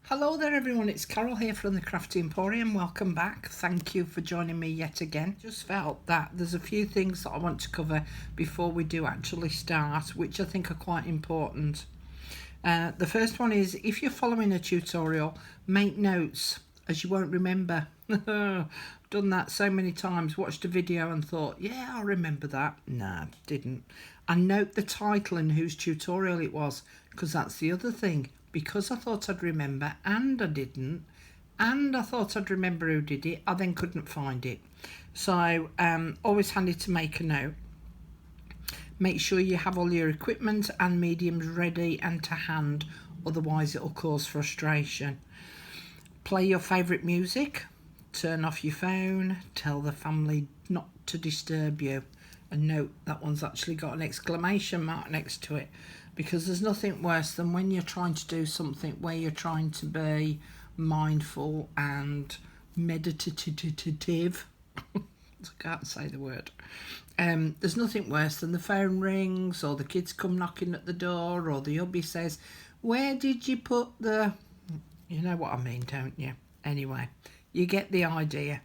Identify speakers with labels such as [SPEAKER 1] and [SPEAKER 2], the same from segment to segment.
[SPEAKER 1] Hello there everyone, it's Carol here from the Crafty Emporium. Welcome back. Thank you for joining me yet again. Just felt that there's a few things that I want to cover before we do actually start, which I think are quite important. The first one is, if you're following a tutorial, make notes, as you won't remember. Done that so many times, watched a video and thought, yeah, I remember that. Nah, didn't. And note the title and whose tutorial it was, because that's the other thing. Because I thought I'd remember and I didn't, and I thought I'd remember who did it, I then couldn't find it. So always handy to make a note. Make sure you have all your equipment and mediums ready and to hand, otherwise it'll cause frustration. Play your favourite music, turn off your phone, tell the family not to disturb you. And note that one's actually got an exclamation mark next to it, because there's nothing worse than when you're trying to do something where you're trying to be mindful and meditative. I can't say the word. There's nothing worse than the phone rings, or the kids come knocking at the door, or the hubby says, where did you put the... You know what I mean, don't you? Anyway, you get the idea.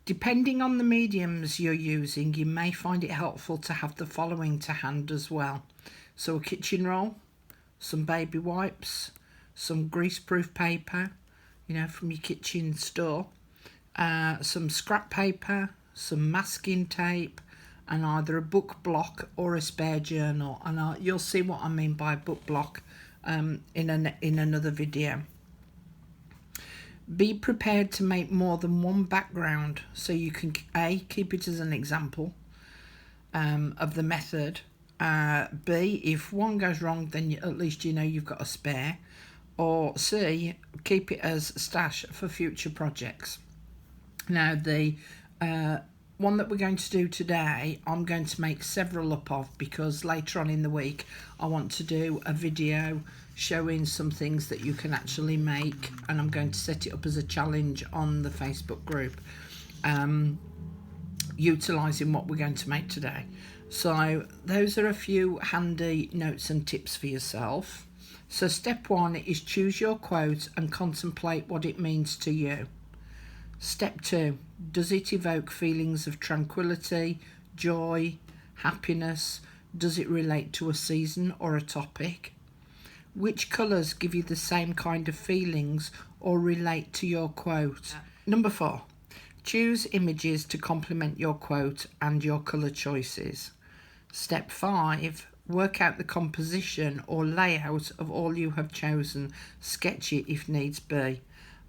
[SPEAKER 1] Depending on the mediums you're using, you may find it helpful to have the following to hand as well. So a kitchen roll, some baby wipes, some greaseproof paper, from your kitchen store, some scrap paper, some masking tape, and either a book block or a spare journal. And you'll see what I mean by book block in another video. Be prepared to make more than one background, so you can A, keep it as an example of the method. B, if one goes wrong, then at least you know you've got a spare. Or C, keep it as stash for future projects. Now the one that we're going to do today, I'm going to make several up of, because later on in the week I want to do a video showing some things that you can actually make, and I'm going to set it up as a challenge on the Facebook group, utilising what we're going to make today. So those are a few handy notes and tips for yourself. So step 1 is choose your quote and contemplate what it means to you. Step 2, does it evoke feelings of tranquility, joy, happiness? Does it relate to a season or a topic? Which colours give you the same kind of feelings or relate to your quote? Number 4, choose images to complement your quote and your colour choices. Step 5, work out the composition or layout of all you have chosen. Sketch it if needs be.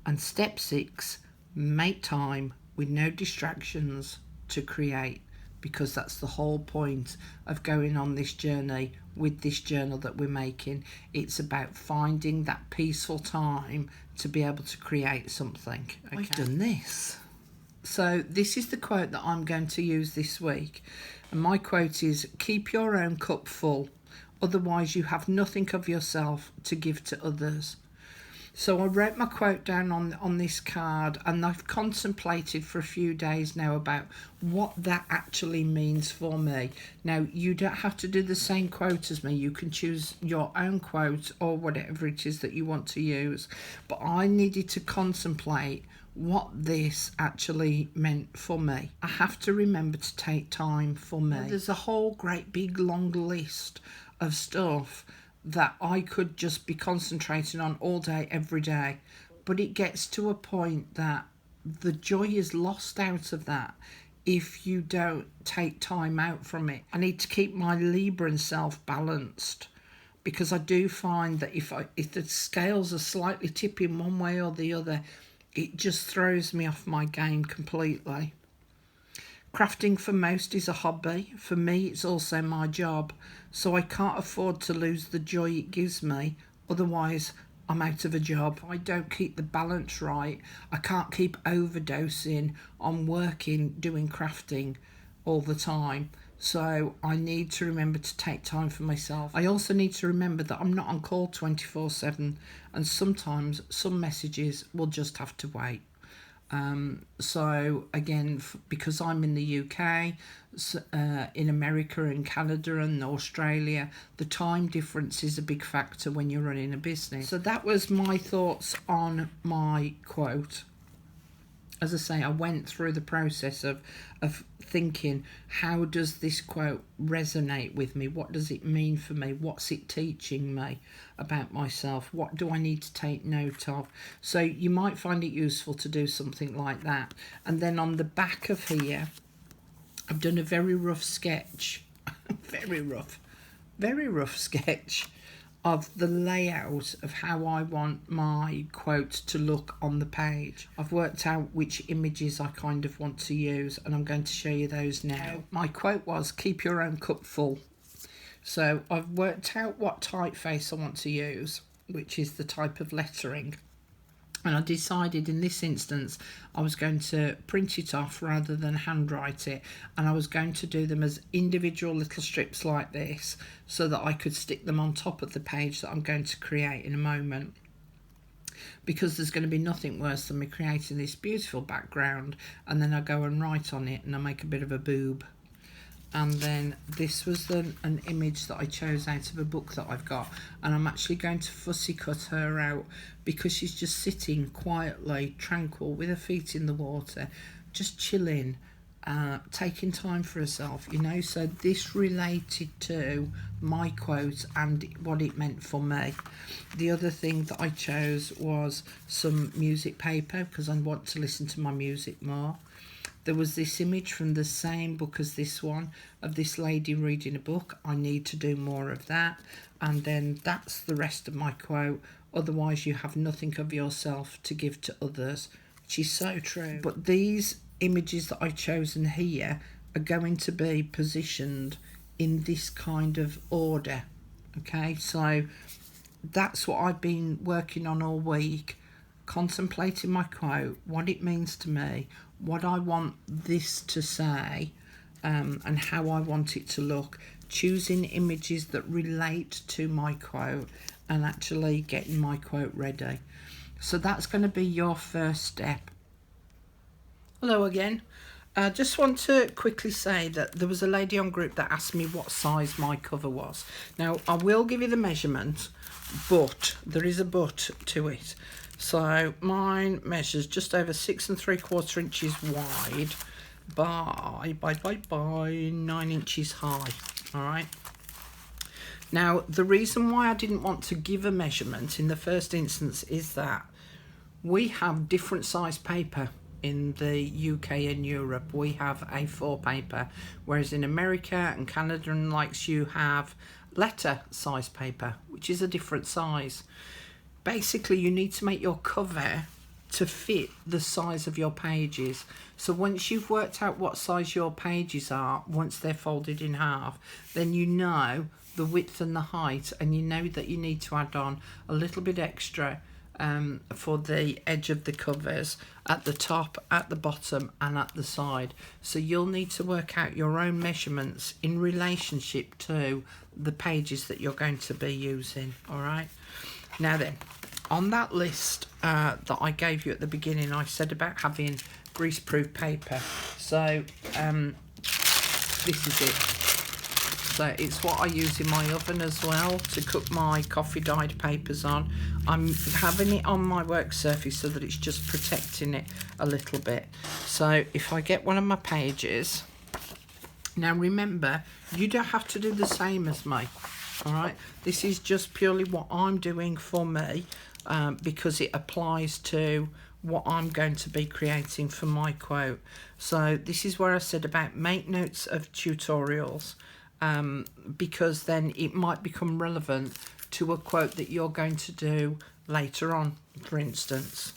[SPEAKER 1] And step 6, make time with no distractions to create, because that's the whole point of going on this journey with this journal that we're making. It's about finding that peaceful time to be able to create something. Okay. I've done this. So this is the quote that I'm going to use this week. And my quote is, keep your own cup full, otherwise you have nothing of yourself to give to others. So I wrote my quote down on this card, and I've contemplated for a few days now about what that actually means for me. Now, you don't have to do the same quote as me. You can choose your own quote or whatever it is that you want to use. But I needed to contemplate what this actually meant for me. I have to remember to take time for me. There's a whole great big long list of stuff that I could just be concentrating on all day, every day. But it gets to a point that the joy is lost out of that if you don't take time out from it. I need to keep my Libra self balanced, because I do find that if the scales are slightly tipping one way or the other, it just throws me off my game completely. Crafting for most is a hobby. For me, it's also my job. So I can't afford to lose the joy it gives me. Otherwise, I'm out of a job. I don't keep the balance right. I can't keep overdosing on working, doing crafting all the time. So I need to remember to take time for myself. I also need to remember that I'm not on call 24/7. And sometimes some messages will just have to wait. So again, because I'm in the UK, in America and Canada and Australia, the time difference is a big factor when you're running a business. So that was my thoughts on my quote. As I say, I went through the process of thinking, how does this quote resonate with me? What does it mean for me? What's it teaching me about myself? What do I need to take note of? So you might find it useful to do something like that. And then on the back of here, I've done a very rough sketch, very rough sketch of the layout of how I want my quote to look on the page. I've worked out which images I kind of want to use, and I'm going to show you those now. My quote was, keep your own cup full. So I've worked out what typeface I want to use, which is the type of lettering. And I decided in this instance I was going to print it off rather than handwrite it, and I was going to do them as individual little strips like this so that I could stick them on top of the page that I'm going to create in a moment, because there's going to be nothing worse than me creating this beautiful background and then I go and write on it and I make a bit of a boob. And then this was an image that I chose out of a book that I've got, and I'm actually going to fussy cut her out because she's just sitting quietly, tranquil, with her feet in the water, just chilling, taking time for herself, you know. So this related to my quote and what it meant for me. The other thing that I chose was some music paper because I want to listen to my music more. There was this image from the same book as this one of this lady reading a book. I need to do more of that. And then that's the rest of my quote. Otherwise you have nothing of yourself to give to others, which is so true. But these images that I've chosen here are going to be positioned in this kind of order. Okay, so that's what I've been working on all week, contemplating my quote, what it means to me, what I want this to say, and how I want it to look, choosing images that relate to my quote and actually getting my quote ready. So that's going to be your first step. Hello again. I just want to quickly say that there was a lady on group that asked me what size my cover was. Now I will give you the measurement, but there is a but to it. So mine measures just over 6 3/4 inches wide by 9 inches high. All right. Now the reason why I didn't want to give a measurement in the first instance is that we have different size paper in the UK and Europe. We have A4 paper, whereas in America and Canada and likes you have letter size paper, which is a different size. Basically you need to make your cover to fit the size of your pages. So once you've worked out what size your pages are, once they're folded in half, then you know the width and the height, and you know that you need to add on a little bit extra for the edge of the covers at the top, at the bottom and at the side. So you'll need to work out your own measurements in relationship to the pages that you're going to be using. All right. Now then, on that list that I gave you at the beginning, I said about having greaseproof paper. So this is it. So it's what I use in my oven as well to cook my coffee dyed papers on. I'm having it on my work surface so that it's just protecting it a little bit. So if I get one of my pages, now remember, you don't have to do the same as me. All right, this is just purely what I'm doing for me, because it applies to what I'm going to be creating for my quote. So this is where I said about make notes of tutorials, because then it might become relevant to a quote that you're going to do later on, for instance.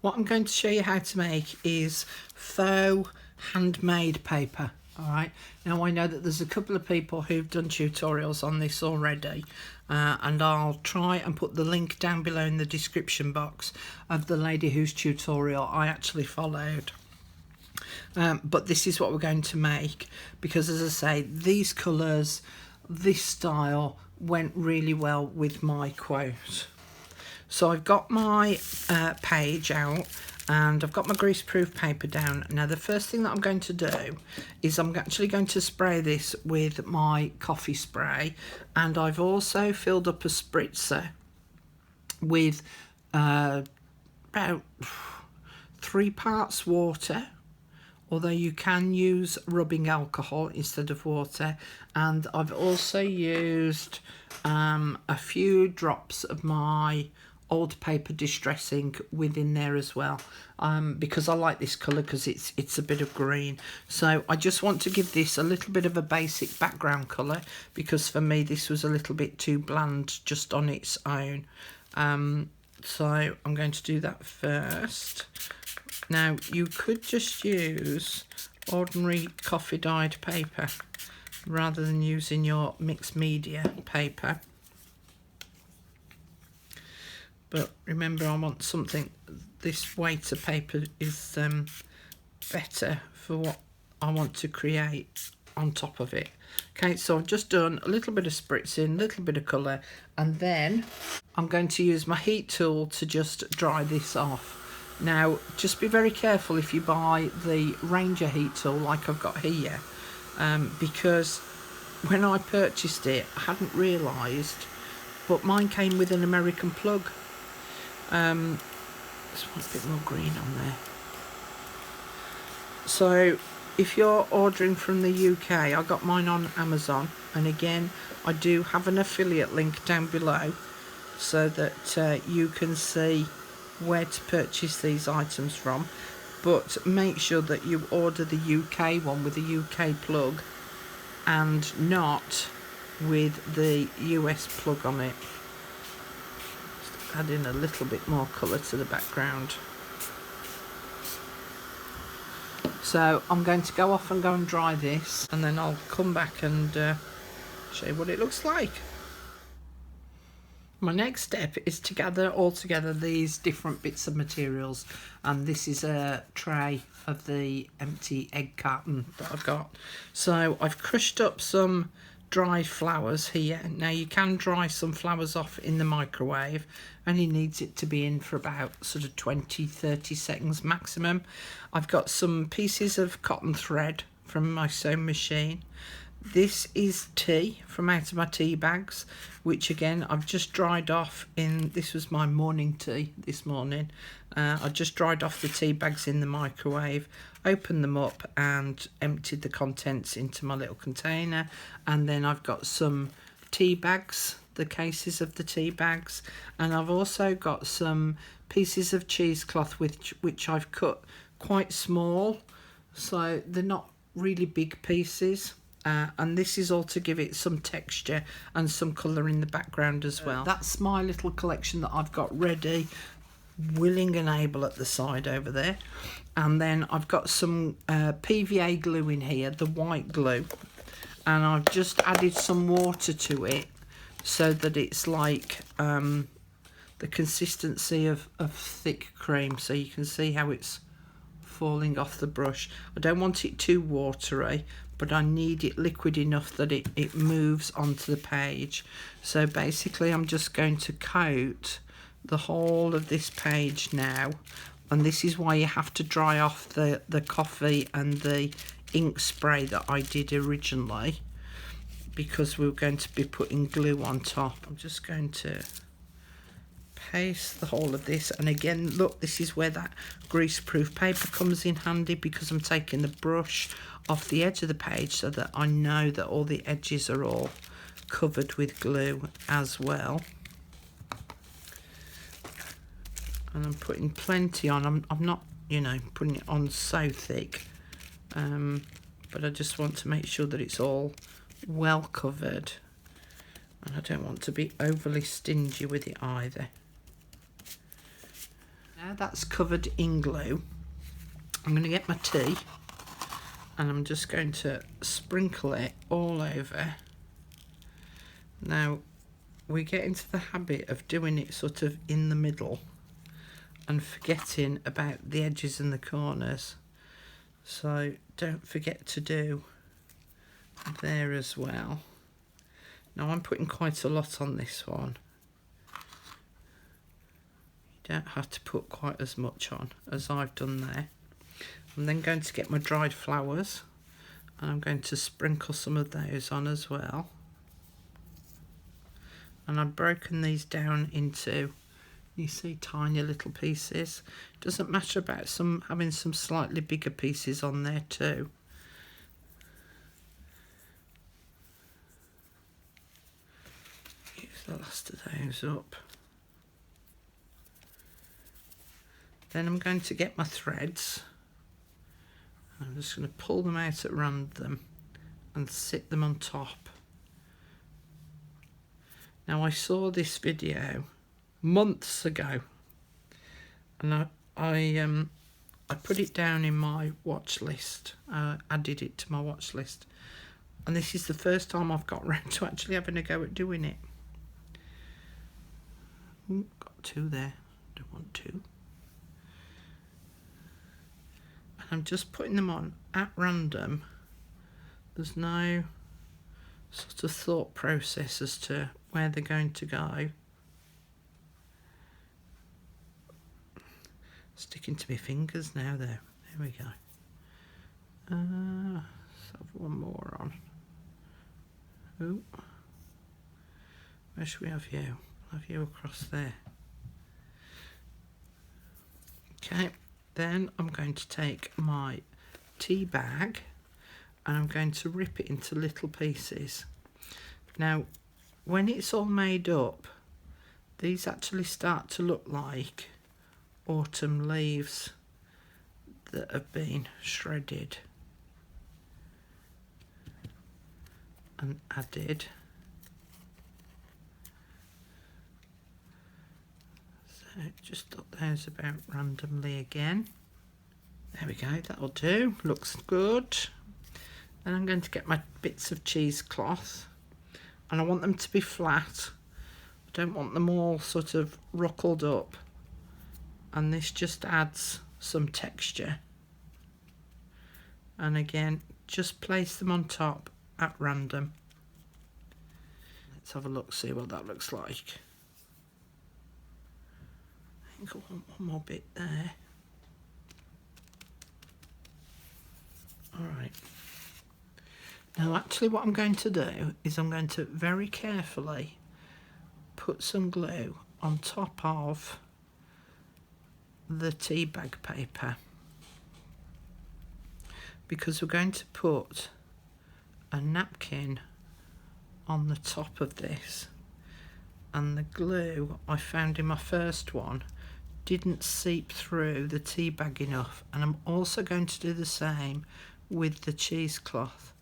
[SPEAKER 1] What I'm going to show you how to make is faux handmade paper. All right, now I know that there's a couple of people who've done tutorials on this already, and I'll try and put the link down below in the description box of the lady whose tutorial I actually followed. But this is what we're going to make, because as I say, these colours, this style went really well with my quote. So I've got my page out and I've got my greaseproof paper down. Now the first thing that I'm going to do is I'm actually going to spray this with my coffee spray, and I've also filled up a spritzer with about 3 parts water, although you can use rubbing alcohol instead of water, and I've also used a few drops of my old paper distressing within there as well, because I like this colour because it's a bit of green. So I just want to give this a little bit of a basic background colour, because for me this was a little bit too bland just on its own. So I'm going to do that first. Now you could just use ordinary coffee dyed paper rather than using your mixed media paper, but remember I want something, this weight of paper is better for what I want to create on top of it. Okay, so I've just done a little bit of spritzing, a little bit of colour, and then I'm going to use my heat tool to just dry this off. Now just be very careful if you buy the Ranger heat tool like I've got here, because when I purchased it I hadn't realised, but mine came with an American plug. Just want a bit more green on there. So if you're ordering from the UK, I got mine on Amazon, and again I do have an affiliate link down below so that you can see where to purchase these items from, but make sure that you order the UK one with the UK plug and not with the US plug on it. Just add in a little bit more colour to the background. So I'm going to go off and go and dry this, and then I'll come back and show you what it looks like. My next step is to gather all together these different bits of materials, and this is a tray of the empty egg carton that I've got. So I've crushed up some dried flowers here. Now you can dry some flowers off in the microwave, and it needs it to be in for about sort of 20-30 seconds maximum. I've got some pieces of cotton thread from my sewing machine. This is tea from out of my tea bags, which again I've just dried off in, this was my morning tea this morning. I just dried off the tea bags in the microwave, opened them up and emptied the contents into my little container, and then I've got some tea bags, the cases of the tea bags, and I've also got some pieces of cheesecloth which I've cut quite small, so they're not really big pieces. And this is all to give it some texture and some colour in the background as well. That's my little collection that I've got ready, willing and able at the side over there. And then I've got some PVA glue in here, the white glue, and I've just added some water to it so that it's like the consistency of thick cream, so you can see how it's falling off the brush. I don't want it too watery, but I need it liquid enough that it moves onto the page. So basically I'm just going to coat the whole of this page now, and this is why you have to dry off the coffee and the ink spray that I did originally, because we're going to be putting glue on top. I'm just going to paste the whole of this, and again look, this is where that greaseproof paper comes in handy, because I'm taking the brush off the edge of the page so that I know that all the edges are all covered with glue as well. And I'm putting plenty on. I'm not, you know, putting it on so thick, but I just want to make sure that it's all well covered, and I don't want to be overly stingy with it either. Now that's covered in glue, I'm going to get my tea and I'm just going to sprinkle it all over. Now we get into the habit of doing it sort of in the middle and forgetting about the edges and the corners, so don't forget to do there as well. Now I'm putting quite a lot on this one. You don't have to put quite as much on as I've done there. I'm then going to get my dried flowers and I'm going to sprinkle some of those on as well. And I've broken these down into, you see, tiny little pieces. Doesn't matter about having some slightly bigger pieces on there too. Use the last of those up. Then I'm going to get my threads. I'm just going to pull them out at random and sit them on top. Now I saw this video months ago and I put it down in my watch list, added it to my watch list, and this is the first time I've got around to actually having a go at doing it. Ooh, got two there, don't want two. And I'm just putting them on at random. There's no sort of thought process as to where they're going to go. Sticking to my fingers now though. There we go. Let's have one more on. Ooh. Where should we have you? I'll have you across there. Okay, then I'm going to take my tea bag and I'm going to rip it into little pieces. Now, when it's all made up, these actually start to look like autumn leaves that have been shredded and added. So just dot those about randomly again. There we go, that'll do, looks good. Then I'm going to get my bits of cheesecloth and I want them to be flat. I don't want them all sort of ruckled up, and this just adds some texture. And again, just place them on top at random. Let's have a look, see what that looks like. I think I want one more bit there. Alright. Now actually what I'm going to do is I'm going to very carefully put some glue on top of the tea bag paper, because we're going to put a napkin on the top of this, and the glue I found in my first one didn't seep through the tea bag enough, and I'm also going to do the same with the cheesecloth.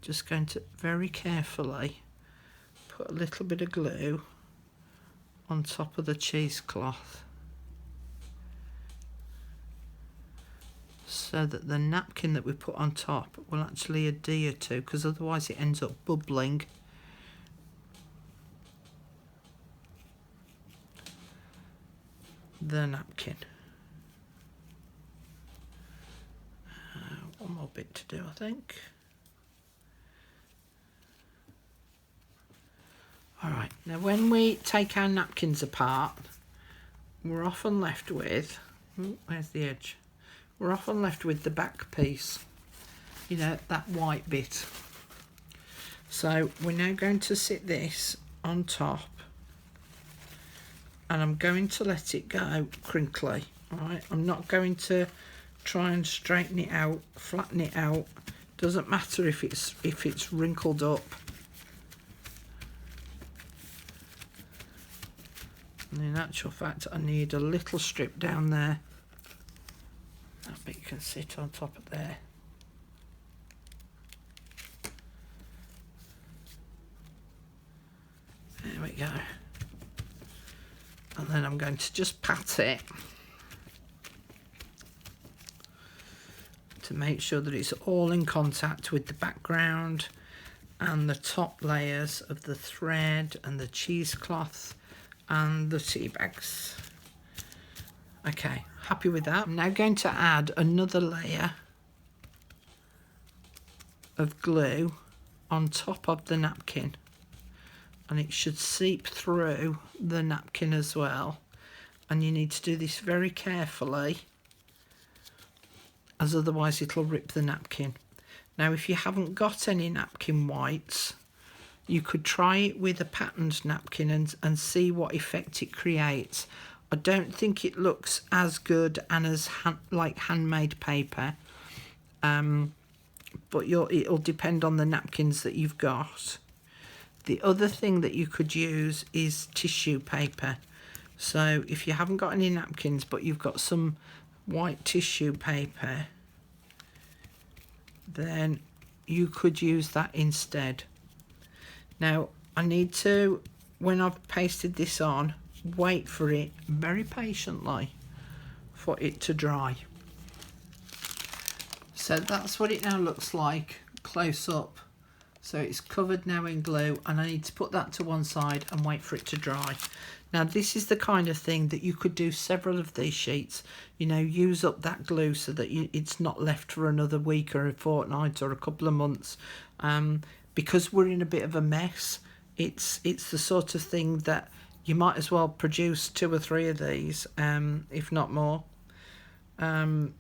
[SPEAKER 1] Just going to very carefully put a little bit of glue on top of the cheesecloth so that the napkin that we put on top will actually adhere to, because otherwise it ends up bubbling. The napkin. One more bit to do, I think. Alright, now when we take our napkins apart, we're often left with, where's the edge? We're often left with the back piece, you know, that white bit. So we're now going to sit this on top, and I'm going to let it go crinkly. Alright, I'm not going to try and straighten it out, flatten it out. Doesn't matter if it's wrinkled up. And in actual fact, I need a little strip down there. That bit can sit on top of there. There we go. And then I'm going to just pat it to make sure that it's all in contact with the background and the top layers of the thread and the cheesecloth and the tea bags. Okay, happy with that. I'm now going to add another layer of glue on top of the napkin, and it should seep through the napkin as well, and you need to do this very carefully, as otherwise it'll rip the napkin. Now if you haven't got any napkin whites, you could try it with a patterned napkin and see what effect it creates. I don't think it looks as good and as like handmade paper, but it'll depend on the napkins that you've got. The other thing that you could use is tissue paper. So if you haven't got any napkins but you've got some white tissue paper, then you could use that instead. Now I need to, when I've pasted this on, wait for it very patiently for it to dry. So that's what it now looks like close up. So it's covered now in glue, and I need to put that to one side and wait for it to dry. Now this is the kind of thing that you could do several of these sheets, you know, use up that glue so that it's not left for another week or a fortnight or a couple of months. Because we're in a bit of a mess, it's the sort of thing that you might as well produce 2 or 3 of these, if not more, so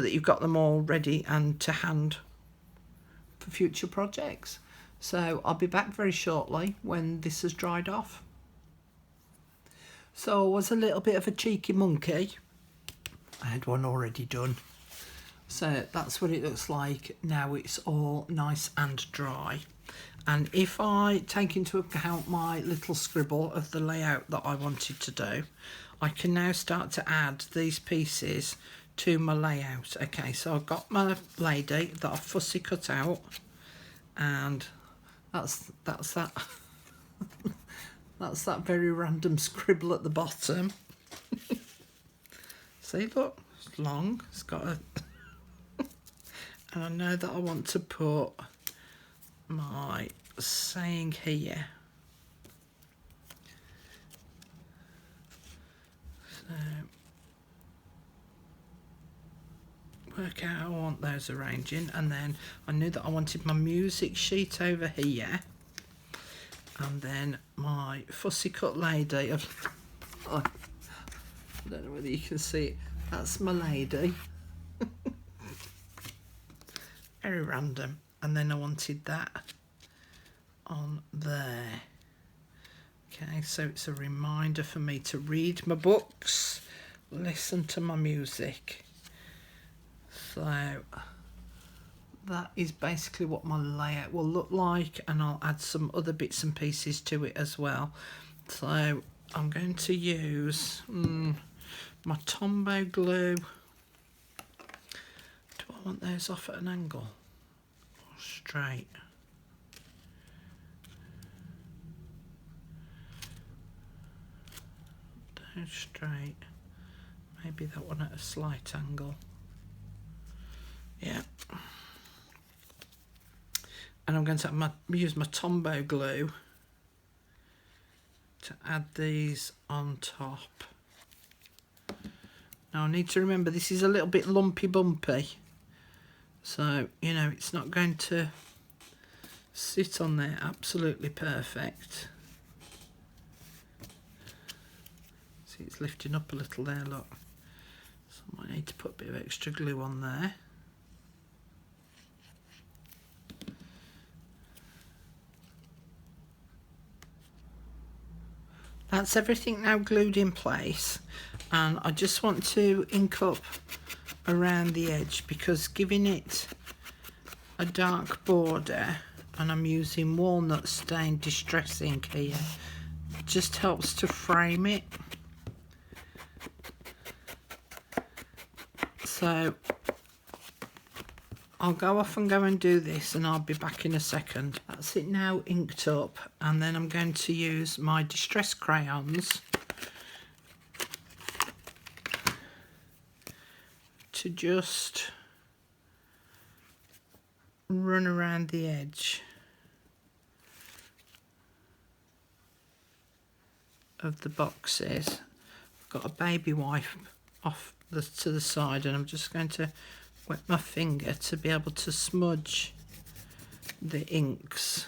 [SPEAKER 1] that you've got them all ready and to hand for future projects. So I'll be back very shortly when this has dried off. So I was a little bit of a cheeky monkey. I had one already done. So that's what it looks like now it's all nice and dry. And if I take into account my little scribble of the layout that I wanted to do, I can now start to add these pieces to my layout. Okay, so I've got my lady that I've fussy cut out, and that's that that's that very random scribble at the bottom. See, look, it's long, it's got a and I know that I want to put my saying here. So work out how I want those arranging, and then I knew that I wanted my music sheet over here, and then my fussy cut lady of I don't know whether you can see it, that's my lady. Very random. And then I wanted that on there. Okay, so it's a reminder for me to read my books, listen to my music. So that is basically what my layout will look like, and I'll add some other bits and pieces to it as well. So I'm going to use my Tombow glue. Do I want those off at an angle or straight? Those straight. Maybe that one at a slight angle. Yeah. And I'm going to use my Tombow glue to add these on top. Now I need to remember this is a little bit lumpy bumpy, so you know it's not going to sit on there absolutely perfect. See, it's lifting up a little there, look. So I might need to put a bit of extra glue on there. That's everything now glued in place, and I just want to ink up around the edge, because giving it a dark border, and I'm using walnut stained distress ink here, just helps to frame it. So I'll go off and go and do this, and I'll be back in a second. That's it now inked up, and then I'm going to use my distress crayons to just run around the edge of the boxes. I've got a baby wipe off to the side, and I'm just going to wet my finger to be able to smudge the inks.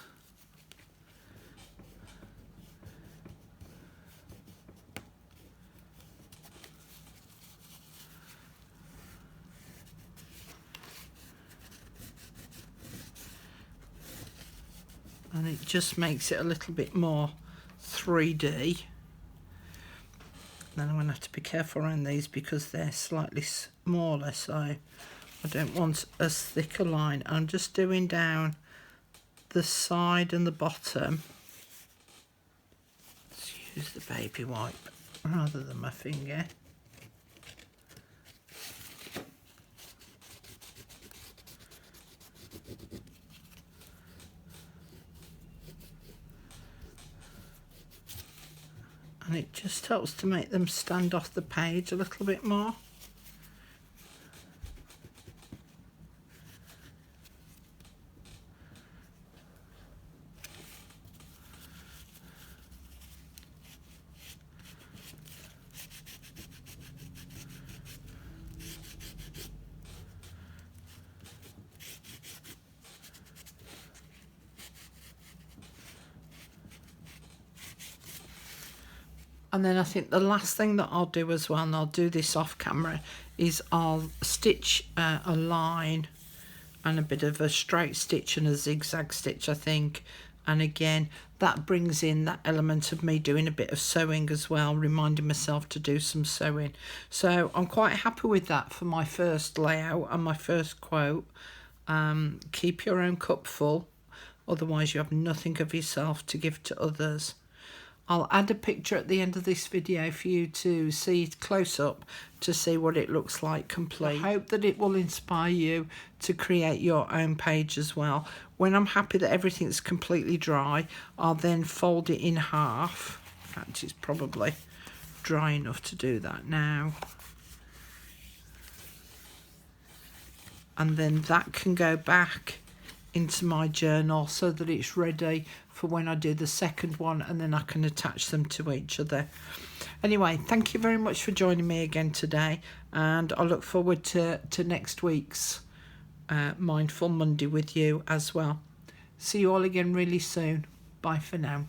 [SPEAKER 1] and it just makes it a little bit more 3D. Then I'm going to have to be careful around these because they're slightly smaller, so I don't want as thick a line. I'm just doing down the side and the bottom. Let's use the baby wipe rather than my finger. And it just helps to make them stand off the page a little bit more. And then I think the last thing that I'll do as well, and I'll do this off camera, is I'll stitch a line and a bit of a straight stitch and a zigzag stitch, I think. And again, that brings in that element of me doing a bit of sewing as well, reminding myself to do some sewing. So I'm quite happy with that for my first layout and my first quote. Keep your own cup full, otherwise you have nothing of yourself to give to others. I'll add a picture at the end of this video for you to see it close up to see what it looks like complete. I hope that it will inspire you to create your own page as well. When I'm happy that everything's completely dry, I'll then fold it in half. In fact, it's probably dry enough to do that now. And then that can go back into my journal so that it's ready for when I do the second one, and then I can attach them to each other. Anyway, thank you very much for joining me again today, and I look forward to next week's Mindful Monday with you as well. See you all again really soon. Bye for now.